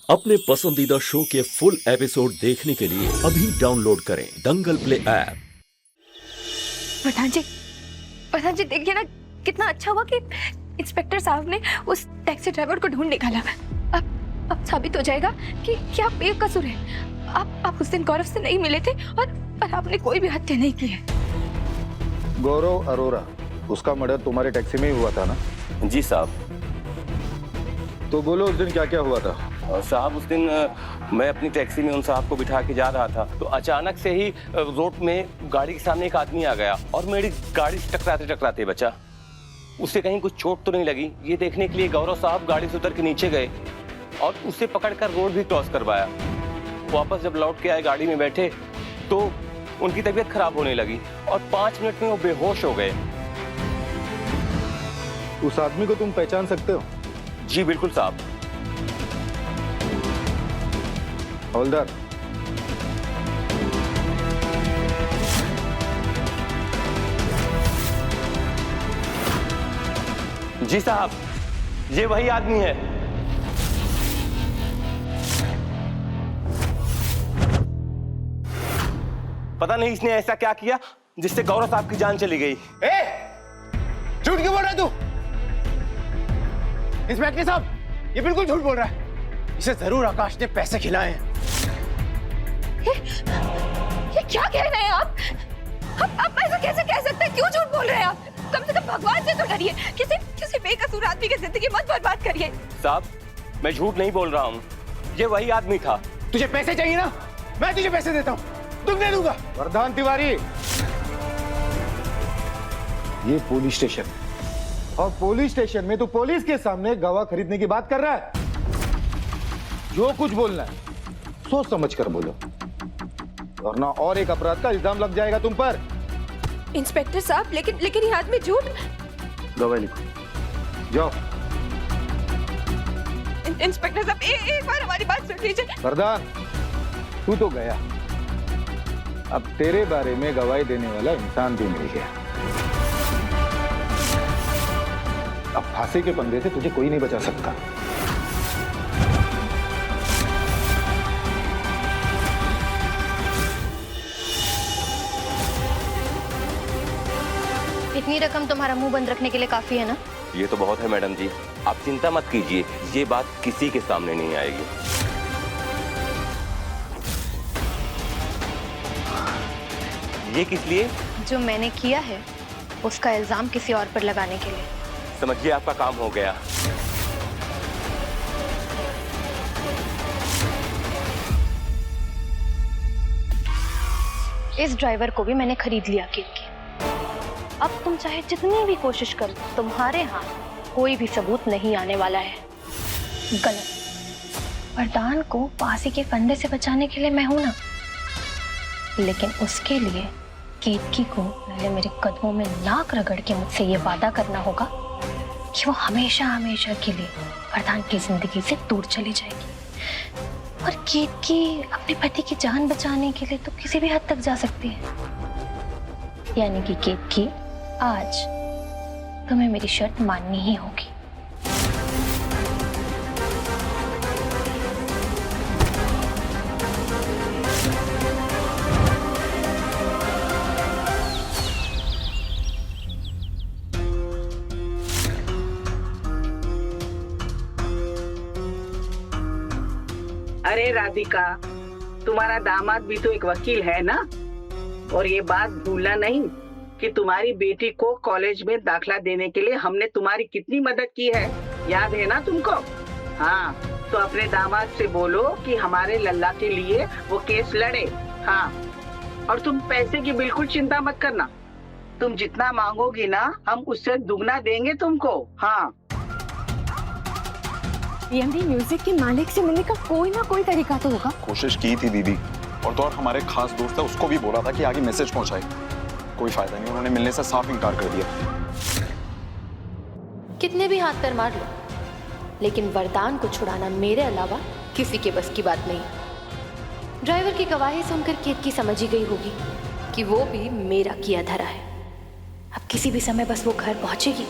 अपने पसंदीदा शो के फुल एपिसोड देखने के लिए अभी डाउनलोड करें दंगल प्ले ऐप। प्रधान जी देखिए ना, कितना अच्छा हुआ कि इंस्पेक्टर साहब ने उस टैक्सी ड्राइवर को ढूंढ निकाला। अब साबित हो जाएगा कि आप बेकसूर हैं। आप उस दिन गौरव से नहीं मिले थे और आपने कोई भी हत्या नहीं की है। गौरव अरोरा, उसका मर्डर तुम्हारे टैक्सी में ही हुआ था ना? जी साहब। तो बोलो उस दिन क्या क्या हुआ था? साहब उस दिन मैं अपनी टैक्सी में उन साहब को बिठा के जा रहा था तो अचानक से ही रोड में गाड़ी के सामने एक आदमी आ गया और मेरी गाड़ी से टकराते बचा। उसे कहीं कुछ चोट तो नहीं लगी, ये देखने के लिए गौरव साहब गाड़ी से उतर के नीचे गए और उसे पकड़कर रोड भी क्रॉस करवाया। वापस जब लौट के आए, गाड़ी में बैठे तो उनकी तबीयत खराब होने लगी और 5 मिनट में वो बेहोश हो गए। उस आदमी को तुम पहचान सकते हो? जी बिल्कुल साहब। हवलदार, जी साहब, ये वही आदमी है। पता नहीं इसने ऐसा क्या किया जिससे गौरव साहब की जान चली गई। झूठ क्यों बोल रहा है तू? इंस्पेक्टर साहब, ये बिल्कुल झूठ बोल रहा है। इसे जरूर आकाश ने पैसे खिलाए हैं। ये क्या कह रहे हैं आप ऐसा कैसे कह सकते हैं? क्यों झूठ बोल रहे हैं आप? कम से कम भगवान से तो डरिए। किसी बेकसूर आदमी की जिंदगी मत बर्बाद करिए। साहब, मैं झूठ नहीं बोल रहा हूँ, ये वही आदमी था। तुझे पैसे चाहिए ना? मैं तुझे पैसे देता हूँ, तुम दे दूंगा। प्रधान तिवारी, ये पुलिस स्टेशन और पुलिस स्टेशन में तो पुलिस के सामने गवाह खरीदने की बात कर रहा है। जो कुछ बोलना है सोच समझ कर बोलो, वरना और एक अपराध का इल्जाम लग जाएगा तुम पर। इंस्पेक्टर साहब, लेकिन ये आदमी झूठ। गवाही लिखो, जाओ। इंस्पेक्टर साहब, एक बार हमारी बात सुन लीजिए। प्रधान, तू तो गया, अब तेरे बारे में गवाही देने वाला इंसान भी मिल गया। अब फांसी के पंगे से तुझे कोई नहीं बचा सकता। इतनी रकम तुम्हारा मुंह बंद रखने के लिए काफी है ना? ये तो बहुत है मैडम जी, आप चिंता मत कीजिए, ये बात किसी के सामने नहीं आएगी। ये किस लिए? जो मैंने किया है उसका इल्जाम किसी और पर लगाने के लिए। समझिए आपका काम हो गया। इस ड्राइवर को भी मैंने खरीद लिया केक की। अब तुम चाहे जितनी भी कोशिश करो, तुम्हारे हाथ कोई भी सबूत नहीं आने वाला है। गलत। वरदान को फांसी के फंदे से बचाने के लिए मैं हूं ना, लेकिन उसके लिए केतकी को पहले मेरे कदमों में नाक रगड़ के मुझसे ये वादा करना होगा कि वो हमेशा हमेशा के लिए वरदान की जिंदगी से दूर चली जाएगी। और केतकी अपने पति की जान बचाने के लिए तो किसी भी हद तक जा सकती है। यानी कि केतकी, आज तुम्हें मेरी शर्त माननी ही होगी। अरे राधिका, तुम्हारा दामाद भी तो एक वकील है ना, और ये बात भूलना नहीं कि तुम्हारी बेटी को कॉलेज में दाखला देने के लिए हमने तुम्हारी कितनी मदद की है, याद है ना तुमको? हाँ, तो अपने दामाद से बोलो कि हमारे लल्ला के लिए वो केस लड़े। हाँ, और तुम पैसे की बिल्कुल चिंता मत करना, तुम जितना मांगोगी ना हम उससे दुगना देंगे तुमको। हाँ, पीएमडी म्यूजिक के मालिक से मिलने का कोई ना कोई तरीका तो होगा। कोशिश की थी दीदी, और तो और हमारे खास दोस्त है, उसको भी बोला था कि आगे मैसेज पहुंचाए। कोई फायदा नहीं, उन्होंने मिलने से साफ इनकार कर दिया। कितने भी हाथ पैर मार लो, लेकिन वरदान को छुड़ाना मेरे अलावा किसी के बस की बात नहीं। ड्राइवर की गवाही सुनकर केतकी समझ ही गई होगी कि वो भी मेरा किया धरा है। अब किसी भी समय बस वो घर पहुंचेगी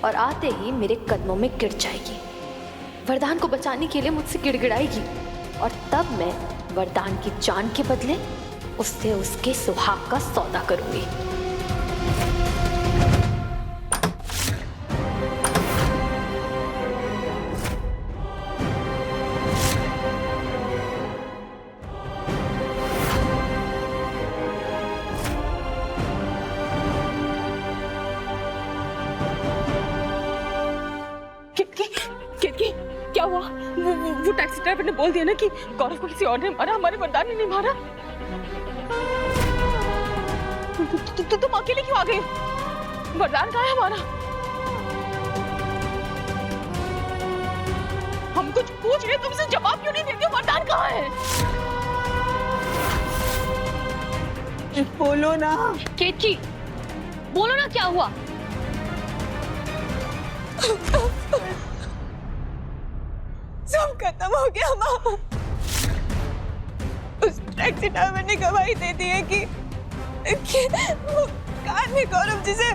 और आते ही मेरे कदमों में गिर जाएगी। वरदान को बचाने के लिए मुझसे गिड़गिड़ाएगी और तब मैं वरदान की जान के बदले उससे उसके सुहाग का सौदा करूंगी। क्या हुआ? वो टैक्सी ड्राइवर ने बोल दिया ना कि गौरव को किसी और ने मारा, हमारे वरदान ने नहीं मारा। तुम अकेले क्यों आ गए? वरदान कहाँ है हमारा? हम कुछ पूछ रहे, तुमसे जवाब क्यों नहीं देते? वरदान कहाँ है? बोलो ना। केतकी, बोलो ना क्या हुआ? सब खत्म हो गया माँ। उस टैक्सी ड्राइवर ने गवाही दे दी है कि वो कार में गौरव जी से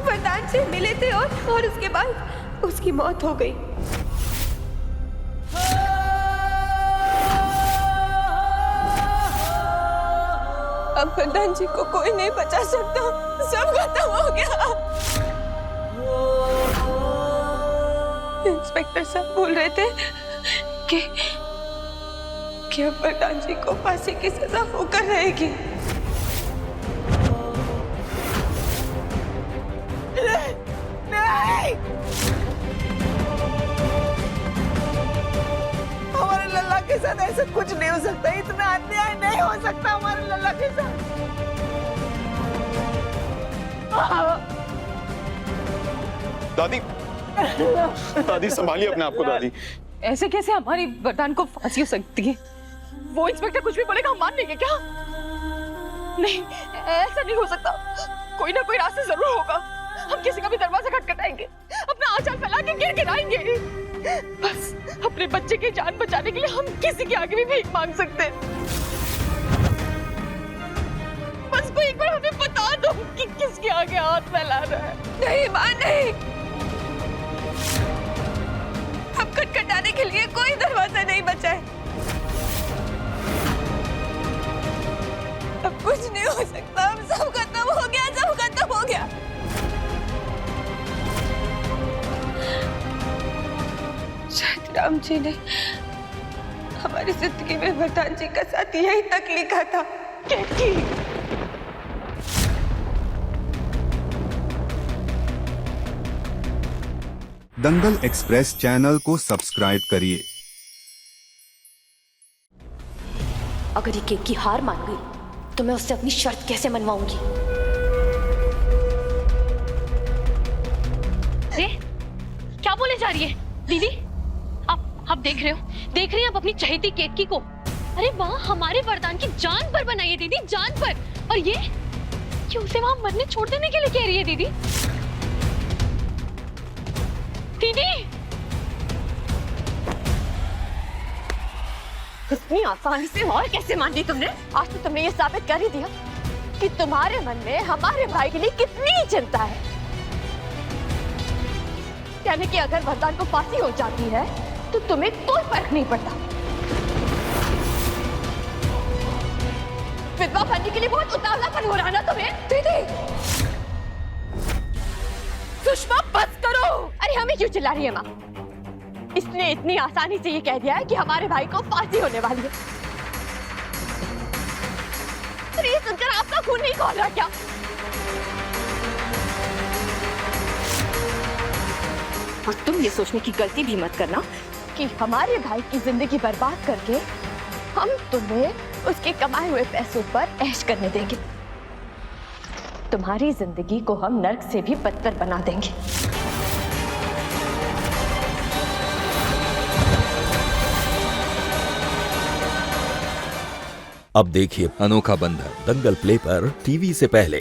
वरदान से मिले थे और उसके बाद उसकी मौत हो गई। अब वरदान जी को कोई नहीं बचा सकता, सब खत्म हो गया। इंस्पेक्टर साहब बोल रहे थे कि अब वरदान जी को फांसी की सजा होकर रहेगी। नहीं, हमारे लल्ला के साथ ऐसा कुछ नहीं हो सकता, इतना अन्याय नहीं हो सकता हमारे लल्ला के साथ। दादी, दादी संभालिए अपने आप को। दादी, ऐसे कैसे हमारी वरदान को फांसी हो सकती है? वो इंस्पेक्टर कुछ भी बोलेगा हम मान लेंगे क्या? नहीं, ऐसा नहीं हो सकता। कोई ना कोई रास्ता जरूर होगा। हम किसी का भी दरवाजा खटखटाएंगे, अपना आंचल फैला के गिर गिराएंगे। बस अपने बच्चे की जान बचाने के लिए हम किसी के आगे भी भीख मांग सकते हैं। बस कोई एक बार हमें बता दो कि किसके आगे हाथ फैला रहा है। नहीं मां, नहीं। अब खटखटाने के लिए कोई दरवाजा नहीं बचा है। अब कुछ नहीं हो सकता, अब सब खत्म हो गया, सब खत्म हो गया। शायद राम जी ने हमारी जिंदगी में वरदान जी का साथ यही तक लिखा था। केतकी, दंगल एक्सप्रेस चैनल को सब्सक्राइब करिए। अगर ये केतकी हार मान गई तो मैं उससे अपनी शर्त कैसे मनवाऊंगी? अरे क्या बोले जा रही है दीदी? आप देख रहे हैं आप अपनी चहेती केतकी को। अरे वहाँ हमारे वरदान की जान पर बनाइए दीदी, जान पर। और ये उसे वहाँ मरने छोड़ देने के लिए कह रही है दीदी। दीदी इतनी आसानी से और कैसे मान ली तुमने? आज तो तुमने ये साबित कर ही दिया कि तुम्हारे मन में हमारे भाई के लिए कितनी चिंता है। यानी कि अगर वरदान को फांसी हो जाती है तो तुम्हें कोई फर्क नहीं पड़ता। विधवा बनने के लिए बहुत उतावलापन हो रहा ना तुम्हें? दीदी सुषमा बस करो। अरे हमें क्यों चिल्ला रही है माँ? इसने इतनी आसानी से ये कह दिया है कि हमारे भाई को फांसी होने वाली है। अरे ये सुनकर आपका खून नहीं खौल रहा क्या? और तुम ये सोचने की गलती भी मत करना कि हमारे भाई की जिंदगी बर्बाद करके हम तुम्हें उसके कमाए हुए पैसों पर ऐश करने देंगे। तुम्हारी जिंदगी को हम नर्क से भी बदतर बना देंगे। अब देखिए अनोखा बंधन दंगल प्ले पर टीवी से पहले।